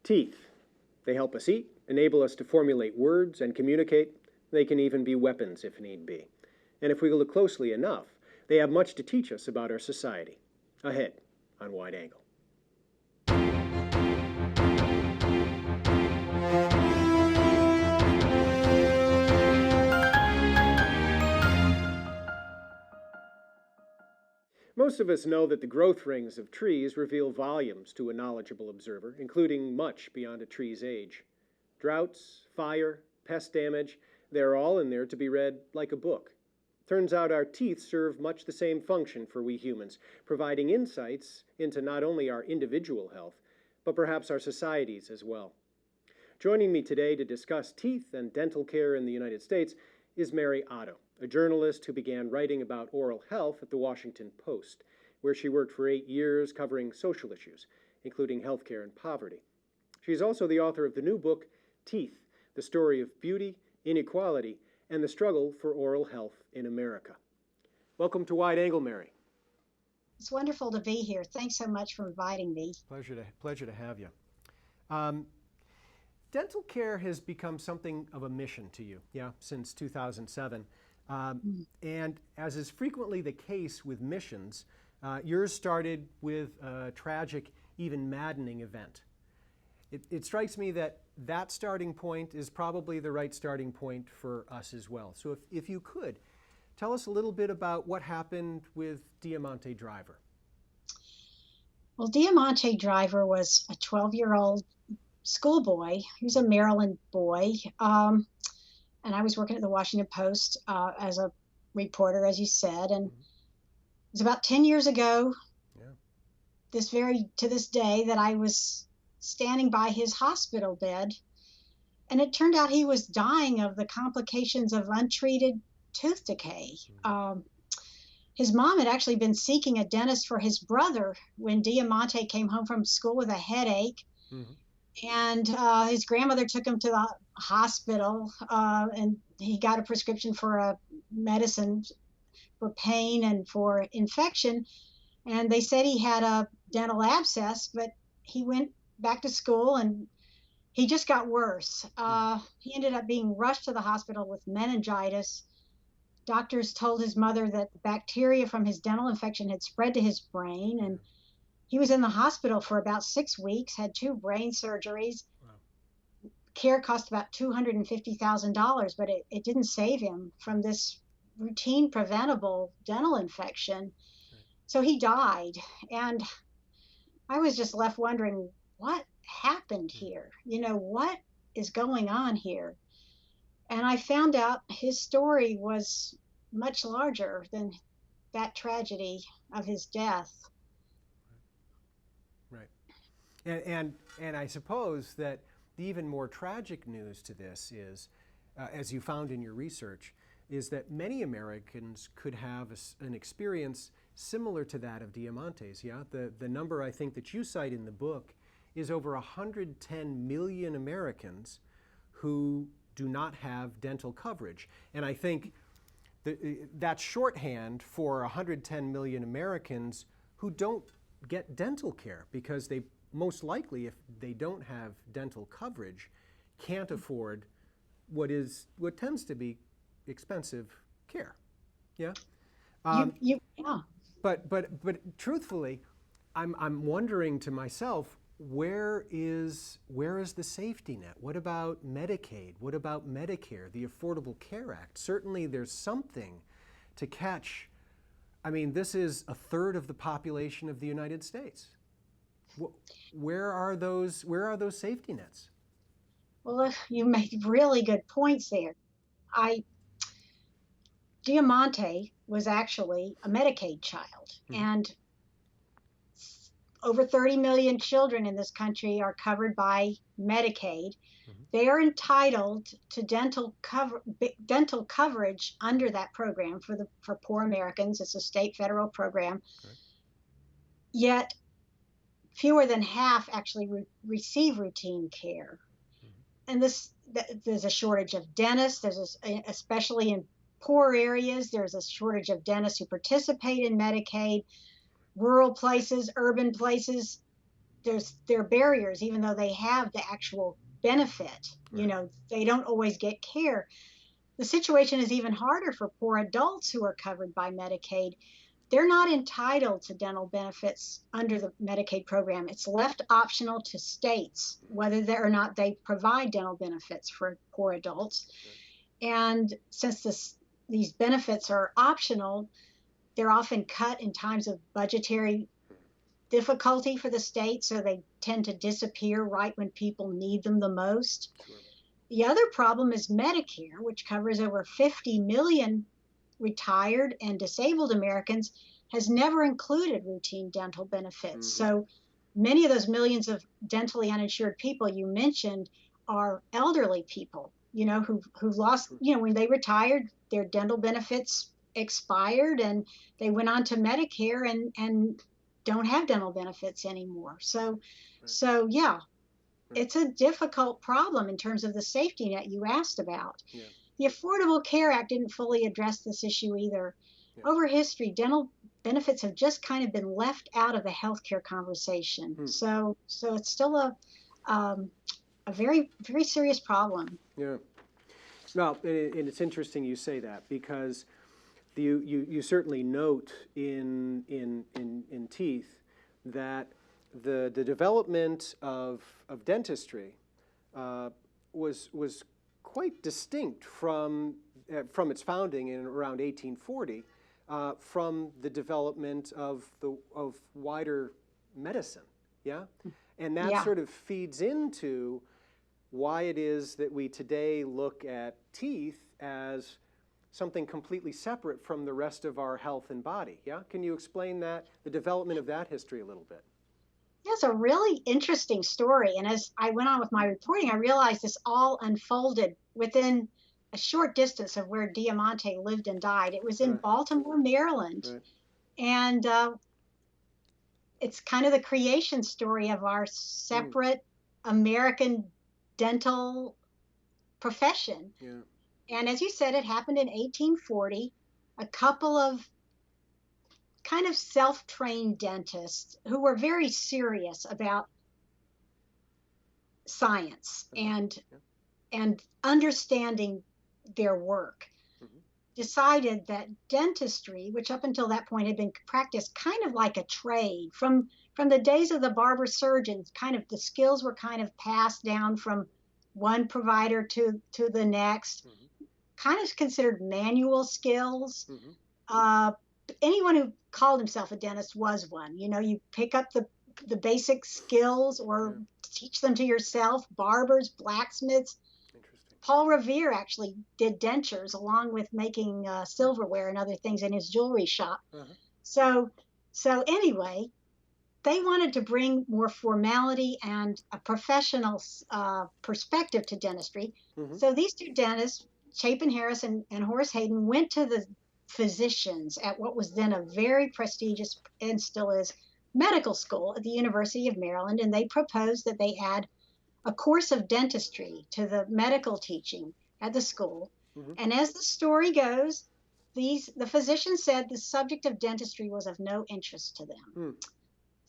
Teeth. They help us eat, enable us to formulate words and communicate. They can even be weapons if need be. And if we look closely enough, they have much to teach us about our society. Ahead on Wide Angle. Most of us know that the growth rings of trees reveal volumes to a knowledgeable observer, including much beyond a tree's age. Droughts, fire, pest damage, they're all in there to be read like a book. Turns out our teeth serve much the same function for we humans, providing insights into not only our individual health, but perhaps our societies as well. Joining me today to discuss teeth and dental care in the United States is Mary Otto, a journalist who began writing about oral health at the Washington Post, where she worked for 8 years covering social issues, including healthcare and poverty. She's also the author of the new book, Teeth, the Story of Beauty, Inequality, and the Struggle for Oral Health in America. Welcome to Wide Angle, Mary. It's wonderful to be here. Thanks so much for inviting me. Pleasure to have you. Dental care has become something of a mission to you, since 2007. And as is frequently the case with missions, yours started with a tragic, even maddening event. It strikes me that starting point is probably the right starting point for us as well. So if you could, tell us a little bit about what happened with Diamonte Driver. Well, Diamonte Driver was a 12-year-old schoolboy. He was a Maryland boy. And I was working at the Washington Post as a reporter, as you said. And it was about 10 years ago, to this day, that I was standing by his hospital bed. And it turned out he was dying of the complications of untreated tooth decay. His mom had actually been seeking a dentist for his brother when Diamonte came home from school with a headache. And his grandmother took him to the hospital, and he got a prescription for a medicine for pain and for infection. And they said he had a dental abscess, but he went back to school and he just got worse. He ended up being rushed to the hospital with meningitis. Doctors told his mother that the bacteria from his dental infection had spread to his brain, and he was in the hospital for about 6 weeks, had 2 brain surgeries. Wow. Care cost about $250,000, but it didn't save him from this routine preventable dental infection. Right. So he died. And I was just left wondering, what happened here? What is going on here? And I found out his story was much larger than that tragedy of his death. Right. And I suppose that the even more tragic news to this is, as you found in your research, is that many Americans could have an experience similar to that of Diamante's. The number I think that you cite in the book is over 110 million Americans who do not have dental coverage. And I think that's shorthand for 110 million Americans who don't get dental care because they most likely, if they don't have dental coverage, can't afford what tends to be expensive care. But truthfully, I'm wondering to myself, where is the safety net? What about Medicaid? What about Medicare, the Affordable Care Act? Certainly there's something to catch. I mean, this is a third of the population of the United States. Where are those safety nets? Well, you made really good points there. Diamonte was actually a Medicaid child, and over 30 million children in this country are covered by Medicaid. They are entitled to dental coverage under that program for poor Americans. It's a state federal program. Okay. Yet fewer than half actually receive routine care. And there's a shortage of dentists. Especially in poor areas, there's a shortage of dentists who participate in Medicaid. Rural places, urban places, there are barriers, even though they have the actual benefit. Right. They don't always get care. The situation is even harder for poor adults who are covered by Medicaid. They're not entitled to dental benefits under the Medicaid program. It's left optional to states whether or not they provide dental benefits for poor adults. Right. And since these benefits are optional, they're often cut in times of budgetary difficulty for the state, so they tend to disappear right when people need them the most. Sure. The other problem is Medicare, which covers over 50 million retired and disabled Americans, has never included routine dental benefits. Mm-hmm. So many of those millions of dentally uninsured people you mentioned are elderly people, who lost, when they retired, their dental benefits expired and they went on to Medicare and don't have dental benefits anymore. So, right. So yeah, right. It's a difficult problem in terms of the safety net you asked about. Yeah. The Affordable Care Act didn't fully address this issue either. Yeah. Over history, dental benefits have just kind of been left out of the healthcare conversation. So it's still a very, very serious problem. Yeah. Well, and it's interesting you say that, because you certainly note in teeth that the development of dentistry was quite distinct from its founding in around 1840 from the development of wider medicine. Yeah, and that sort of feeds into why it is that we today look at teeth as something completely separate from the rest of our health and body. Yeah, can you explain that, the development of that history a little bit? Yeah, it's a really interesting story. And as I went on with my reporting, I realized this all unfolded within a short distance of where Diamonte lived and died. It was in right. Baltimore, Maryland. Right. And it's kind of the creation story of our separate American dental profession. Yeah. And as you said, it happened in 1840. A couple of kind of self-trained dentists who were very serious about science and understanding their work, decided that dentistry, which up until that point had been practiced kind of like a trade, from the days of the barber surgeons, kind of the skills were kind of passed down from one provider to the next, kind of considered manual skills. Anyone who called himself a dentist was one. You pick up the basic skills or teach them to yourself. Barbers, blacksmiths. Paul Revere actually did dentures along with making silverware and other things in his jewelry shop. So anyway, they wanted to bring more formality and a professional perspective to dentistry. So these two dentists, Chapin Harris and Horace Hayden, went to the physicians at what was then a very prestigious, and still is, medical school at the University of Maryland, and they proposed that they add a course of dentistry to the medical teaching at the school. And as the story goes, the physicians said the subject of dentistry was of no interest to them.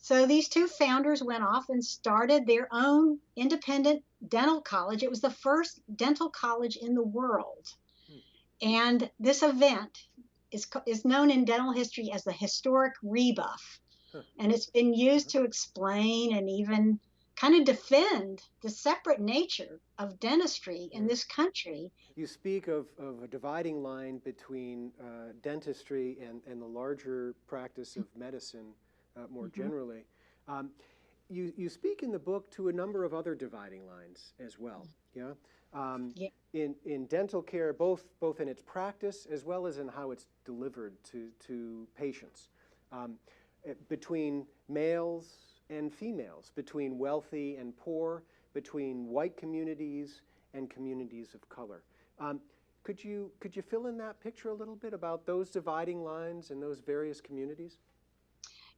So these two founders went off and started their own independent dental college. It was the first dental college in the world. And this event is known in dental history as the historic rebuff. And it's been used to explain and even kind of defend the separate nature of dentistry in this country. You speak of a dividing line between dentistry and the larger practice of medicine more generally. You speak in the book to a number of other dividing lines as well. Yeah. In dental care, both in its practice as well as in how it's delivered to patients, between males and females, between wealthy and poor, between white communities and communities of color. Could you fill in that picture a little bit about those dividing lines and those various communities?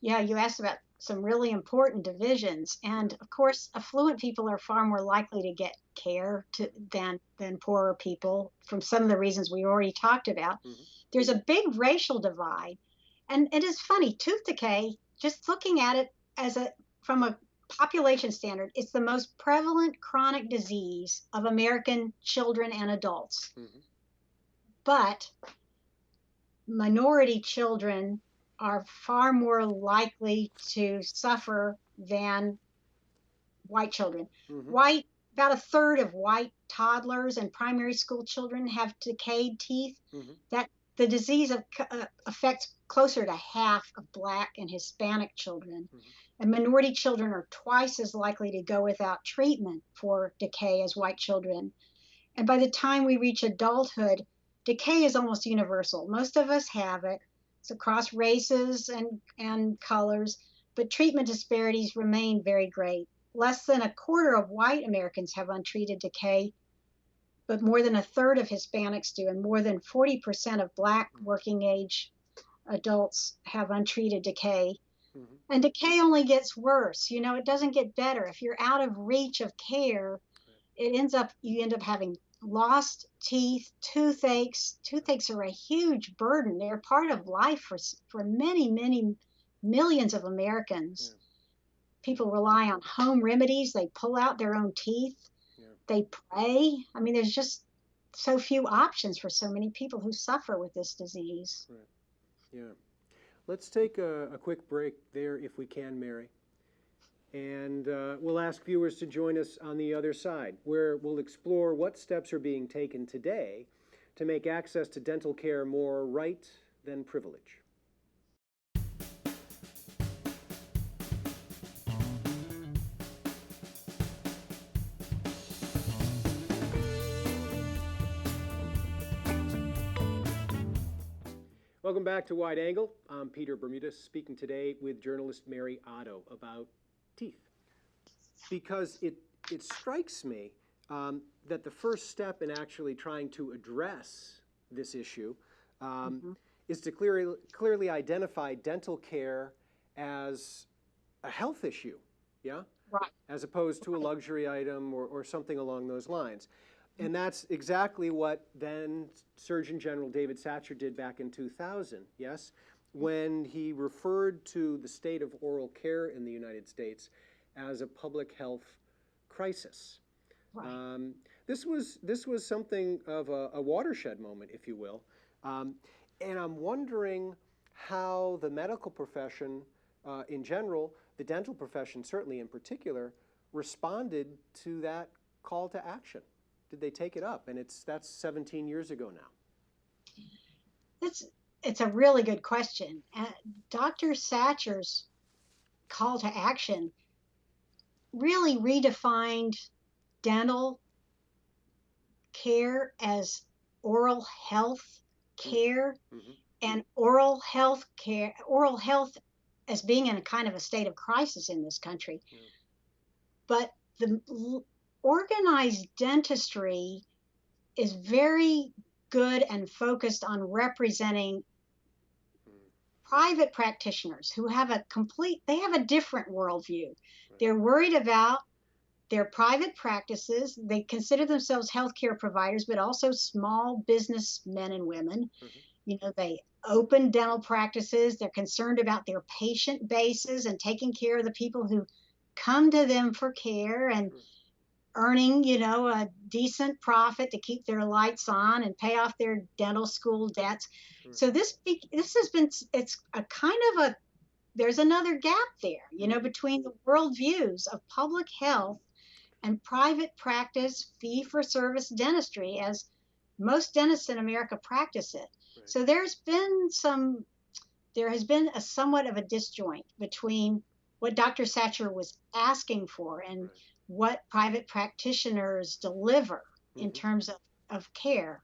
Yeah, you asked about some really important divisions, and of course, affluent people are far more likely to get care than poorer people, from some of the reasons we already talked about. There's a big racial divide, and it is funny, tooth decay, just looking at it from a population standard, it's the most prevalent chronic disease of American children and adults. But minority children are far more likely to suffer than white children. About a third of white toddlers and primary school children have decayed teeth. That the disease affects closer to half of Black and Hispanic children. And minority children are twice as likely to go without treatment for decay as white children. And by the time we reach adulthood, decay is almost universal. Most of us have it. It's across races and colors, but treatment disparities remain very great. Less than a quarter of white Americans have untreated decay, but more than a third of Hispanics do, and more than 40% of Black working age adults have untreated decay. And decay only gets worse. You know, it doesn't get better. If you're out of reach of care, you end up having lost teeth, toothaches. Toothaches are a huge burden. They're part of life for many, many millions of Americans. People rely on home remedies. They pull out their own teeth. They pray. I mean, there's just so few options for so many people who suffer with this disease. Let's take a quick break there if we can, Mary. And we'll ask viewers to join us on the other side, where we'll explore what steps are being taken today to make access to dental care more right than privilege. Welcome back to Wide Angle. I'm Peter Bermuda, speaking today with journalist Mary Otto about teeth. Because it strikes me that the first step in actually trying to address this issue is to clearly identify dental care as a health issue, as opposed to a luxury item or something along those lines. And that's exactly what then Surgeon General David Satcher did back in 2000, when he referred to the state of oral care in the United States as a public health crisis. This was something of a watershed moment, if you will. And I'm wondering how the medical profession in general, the dental profession certainly in particular, responded to that call to action. Did they take it up? And that's 17 years ago now. It's a really good question. Dr. Satcher's call to action really redefined dental care as oral health care and oral health as being in a kind of a state of crisis in this country. But the organized dentistry is very good and focused on representing private practitioners who have they have a different worldview. They're worried about their private practices. They consider themselves healthcare providers, but also small business men and women. You know, they open dental practices. They're concerned about their patient bases and taking care of the people who come to them for care and earning, a decent profit to keep their lights on and pay off their dental school debts. So this has been, it's a kind of there's another gap there, between the worldviews of public health and private practice, fee-for-service dentistry, as most dentists in America practice it. So there has been a somewhat of a disjoint between what Dr. Satcher was asking for and what private practitioners deliver in terms of care.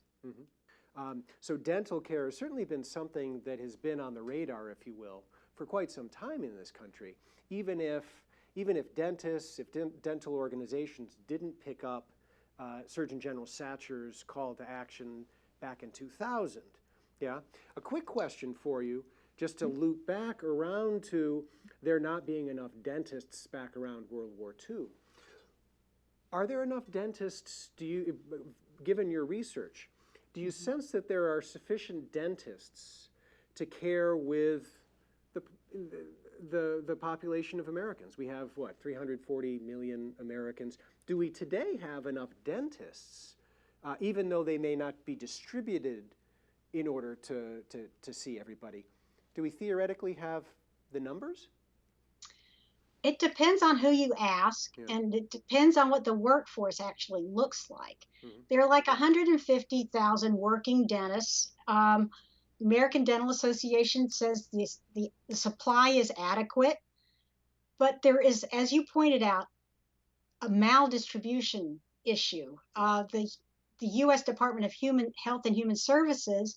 So dental care has certainly been something that has been on the radar, if you will, for quite some time in this country. Even if dentists, if dental organizations didn't pick up Surgeon General Satcher's call to action back in 2000. A quick question for you, just to loop back around to there not being enough dentists back around World War II. Are there enough dentists, given your research, do you sense that there are sufficient dentists to care with the population of Americans. We have, what, 340 million Americans. Do we today have enough dentists, even though they may not be distributed in order to see everybody? Do we theoretically have the numbers? It depends on who you ask, and it depends on what the workforce actually looks like. There are like 150,000 working dentists. American Dental Association says the supply is adequate, but there is, as you pointed out, a maldistribution issue. The U.S. Department of Health and Human Services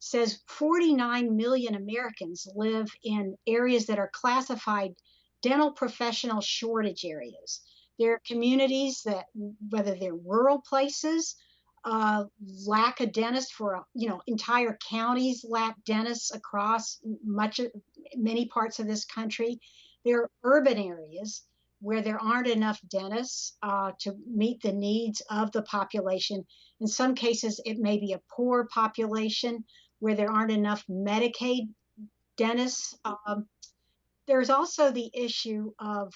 says 49 million Americans live in areas that are classified dental professional shortage areas. There are communities that, whether they're rural places, lack a dentist for, entire counties lack dentists across many parts of this country. There are urban areas where there aren't enough dentists to meet the needs of the population. In some cases, it may be a poor population where there aren't enough Medicaid dentists. There's also the issue of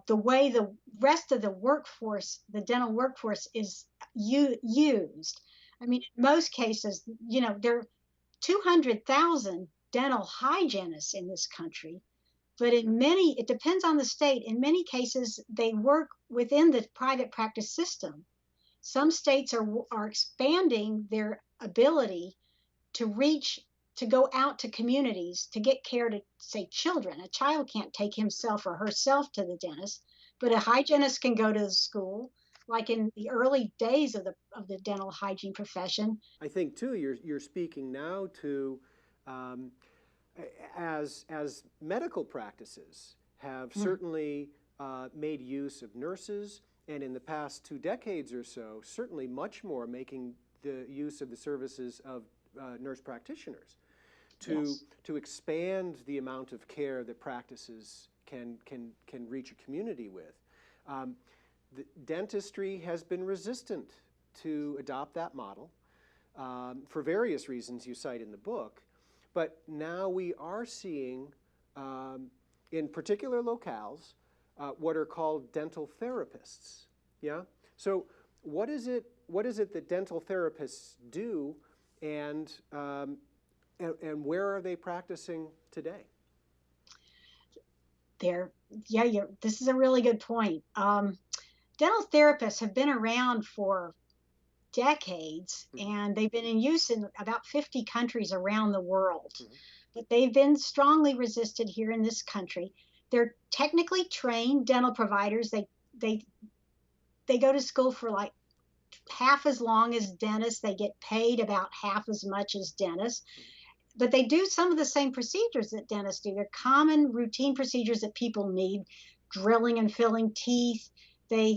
the way the rest of the workforce, the dental workforce, is used. I mean, in most cases, there are 200,000 dental hygienists in this country, but it depends on the state. In many cases, they work within the private practice system. Some states are expanding their ability to go out to communities to get care to, say, children. A child can't take himself or herself to the dentist, but a hygienist can go to the school, like in the early days of the dental hygiene profession. I think too, you're speaking now to as medical practices have certainly made use of nurses, and in the past 2 decades or so, certainly much more making the use of the services of nurse practitioners to expand the amount of care that practices can reach a community with. The dentistry has been resistant to adopt that model for various reasons you cite in the book, but now we are seeing in particular locales what are called dental therapists. Yeah. So what is it that dental therapists do, and where are they practicing today? This is a really good point. Dental therapists have been around for decades, and they've been in use in about 50 countries around the world. But they've been strongly resisted here in this country. They're technically trained dental providers. They go to school for like half as long as dentists. They get paid about half as much as dentists. But they do some of the same procedures that dentists do. They're common routine procedures that people need, drilling and filling teeth.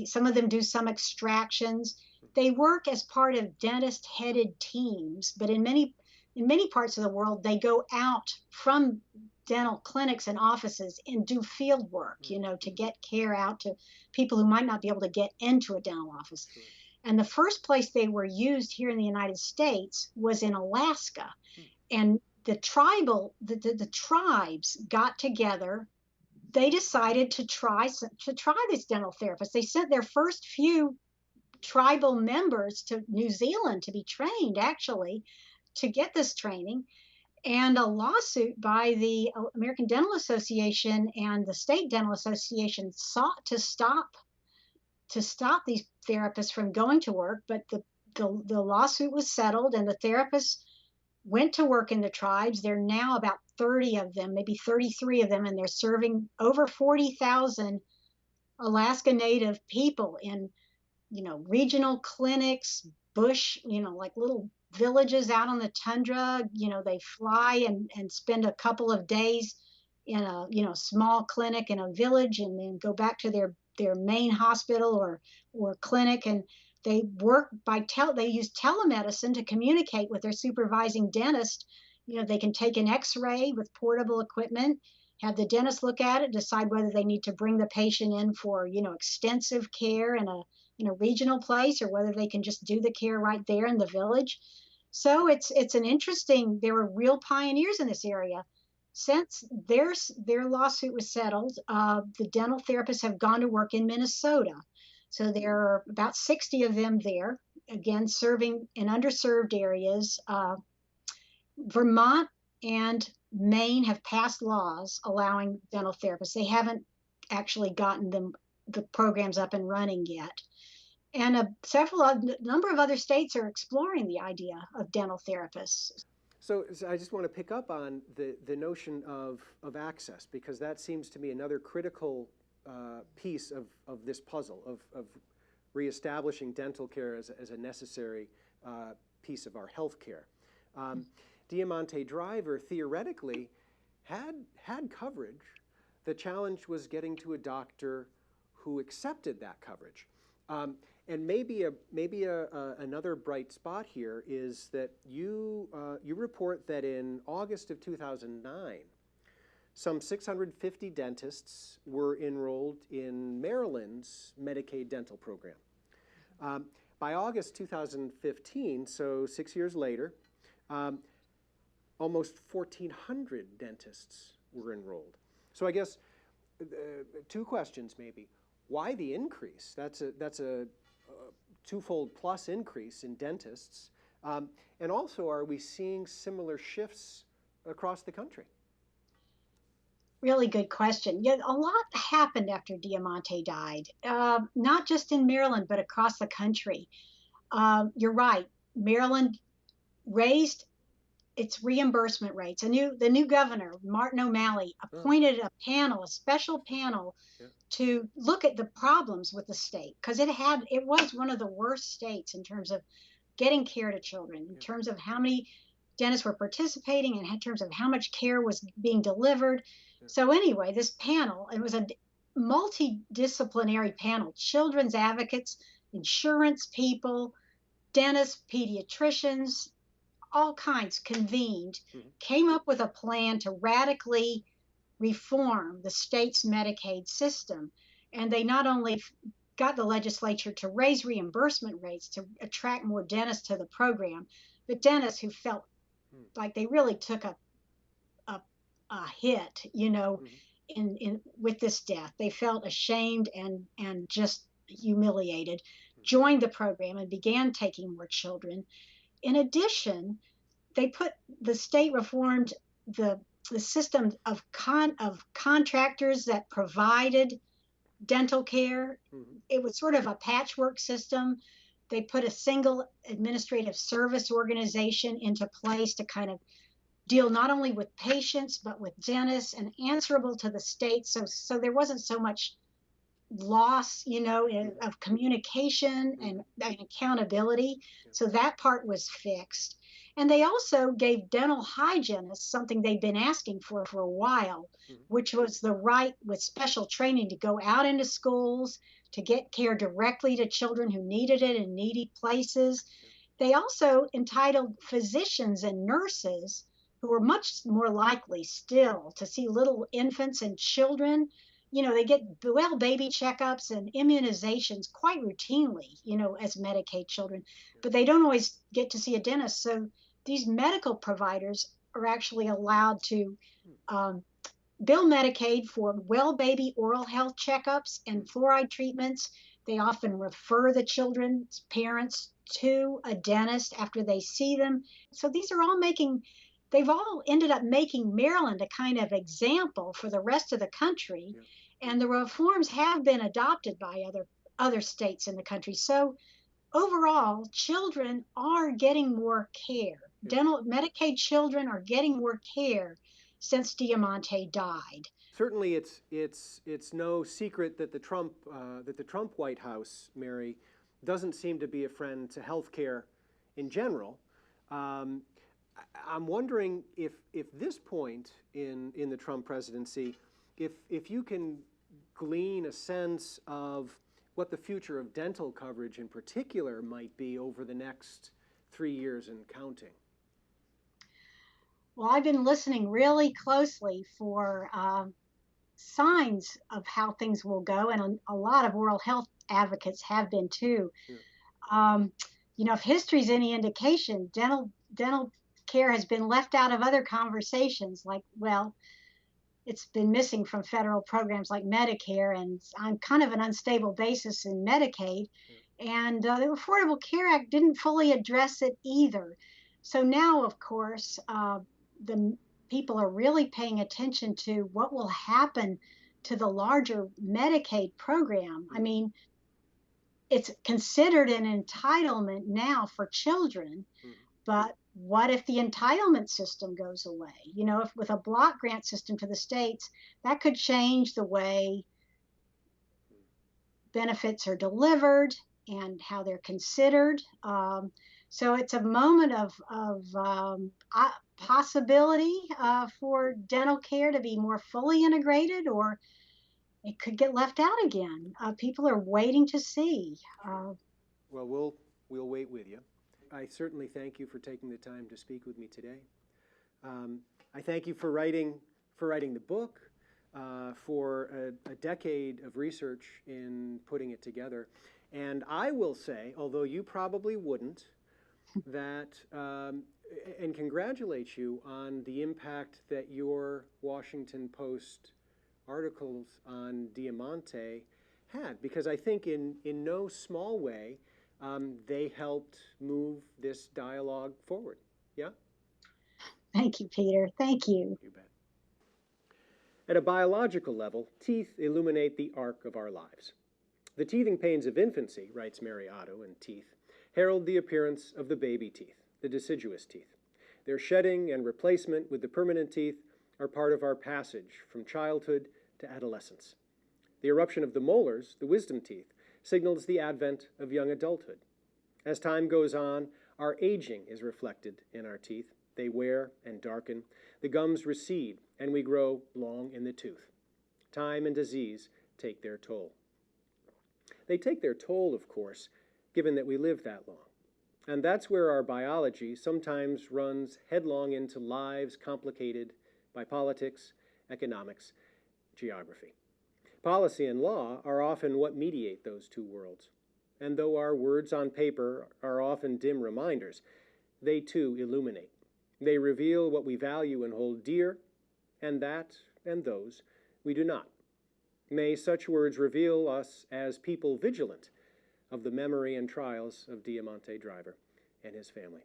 Some of them do some extractions. They work as part of dentist-headed teams, but in many parts of the world, they go out from dental clinics and offices and do field work, to get care out to people who might not be able to get into a dental office. And the first place they were used here in the United States was in Alaska. And the tribes got together. They decided to try these dental therapists. They sent their first few tribal members to New Zealand to be trained, actually, to get this training. And a lawsuit by the American Dental Association and the State Dental Association sought to stop these therapists from going to work, but the lawsuit was settled, and the therapists went to work in the tribes. There are now about 30 of them, maybe 33 of them, and they're serving over 40,000 Alaska Native people in, regional clinics, bush, like little villages out on the tundra. They fly and spend a couple of days in a, small clinic in a village, and then go back to their main hospital or clinic, and they work they use telemedicine to communicate with their supervising dentist. They can take an x-ray with portable equipment, have the dentist look at it, decide whether they need to bring the patient in for, extensive care in a regional place, or whether they can just do the care right there in the village. So it's an interesting, there were real pioneers in this area. Since their lawsuit was settled, the dental therapists have gone to work in Minnesota. So there are about 60 of them there, again, serving in underserved areas. Vermont and Maine have passed laws allowing dental therapists. They haven't actually gotten the programs up and running yet. And a number of other states are exploring the idea of dental therapists. So I just want to pick up on the notion of access, because that seems to me another critical piece of this puzzle of reestablishing dental care as a necessary piece of our health care. Diamonte Driver theoretically had coverage. The challenge was getting to a doctor who accepted that coverage. And maybe another bright spot here is that you report that in August of 2009, some 650 dentists were enrolled in Maryland's Medicaid dental program. By August 2015, so 6 years later, almost 1,400 dentists were enrolled. So I guess two questions maybe. Why the increase? That's a twofold plus increase in dentists. And also, are we seeing similar shifts across the country? Really good question. Yeah, a lot happened after Diamante died, not just in Maryland, but across the country. You're right. Maryland raised its reimbursement rates. The new governor, Martin O'Malley, appointed a special panel to look at the problems with the state, because it was one of the worst states in terms of getting care to children, in terms of how many dentists were participating, and in terms of how much care was being delivered. So anyway, this panel, it was a multidisciplinary panel, children's advocates, insurance people, dentists, pediatricians, all kinds convened, came up with a plan to radically reform the state's Medicaid system. And they not only got the legislature to raise reimbursement rates to attract more dentists to the program, but dentists who felt like they really took a hit, in with this death. They felt ashamed and just humiliated, joined the program and began taking more children. In addition, the state reformed the system of contractors that provided dental care. It was sort of a patchwork system. They put a single administrative service organization into place to kind of deal not only with patients but with dentists, and answerable to the state. So there wasn't so much loss, of communication and accountability. So that part was fixed. And they also gave dental hygienists something they'd been asking for a while, which was the right, with special training, to go out into schools to get care directly to children who needed it in needy places. They also entitled physicians and nurses, who were much more likely still to see little infants and children. They get baby checkups and immunizations quite routinely, as Medicaid children, but they don't always get to see a dentist. So these medical providers are actually allowed to bill Medicaid for well baby oral health checkups and fluoride treatments. They often refer the children's parents to a dentist after they see them. So they've all ended up making Maryland a kind of example for the rest of the country. And the reforms have been adopted by other states in the country. So overall, children are getting more care. Medicaid children are getting more care since Diamante died. Certainly, it's no secret that the Trump White House, Mary, doesn't seem to be a friend to health care in general. I'm wondering if this point in the Trump presidency, if you can glean a sense of what the future of dental coverage in particular might be over the next 3 years and counting. Well, I've been listening really closely for signs of how things will go, and a lot of oral health advocates have been too. If history's any indication, dental care has been left out of other conversations, like, well, it's been missing from federal programs like Medicare, and on kind of an unstable basis in Medicaid. And the Affordable Care Act didn't fully address it either. So now, of course, the people are really paying attention to what will happen to the larger Medicaid program. I mean, it's considered an entitlement now for children, but what if the entitlement system goes away? You know, if with a block grant system to the states, that could change the way benefits are delivered and how they're considered. So it's a moment of possibility for dental care to be more fully integrated, or it could get left out again. People are waiting to see. Well, we'll wait with you. I certainly thank you for taking the time to speak with me today. I thank you for writing the book, for a decade of research in putting it together. And I will say, although you probably wouldn't, that, and congratulate you on the impact that your Washington Post articles on Diamonte had, because I think in no small way they helped move this dialogue forward. Yeah? Thank you, Peter. Thank you. You bet. At a biological level, teeth illuminate the arc of our lives. The teething pains of infancy, writes Mary Otto in Teeth, herald the appearance of the baby teeth, the deciduous teeth. Their shedding and replacement with the permanent teeth are part of our passage from childhood to adolescence. The eruption of the molars, the wisdom teeth, signals the advent of young adulthood. As time goes on, our aging is reflected in our teeth. They wear and darken. The gums recede, and we grow long in the tooth. Time and disease take their toll. They take their toll, of course, given that we live that long. And that's where our biology sometimes runs headlong into lives complicated by politics, economics, geography. Policy and law are often what mediate those two worlds. And though our words on paper are often dim reminders, they too illuminate. They reveal what we value and hold dear, and that and those we do not. May such words reveal us as people vigilant of the memory and trials of Diamonte Driver and his family.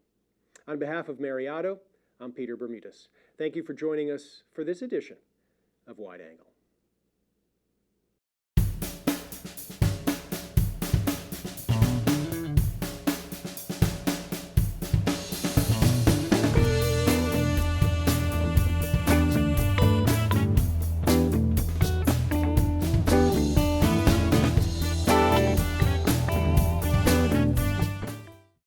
On behalf of Mary Otto, I'm Peter Bermudez. Thank you for joining us for this edition of Wide Angle.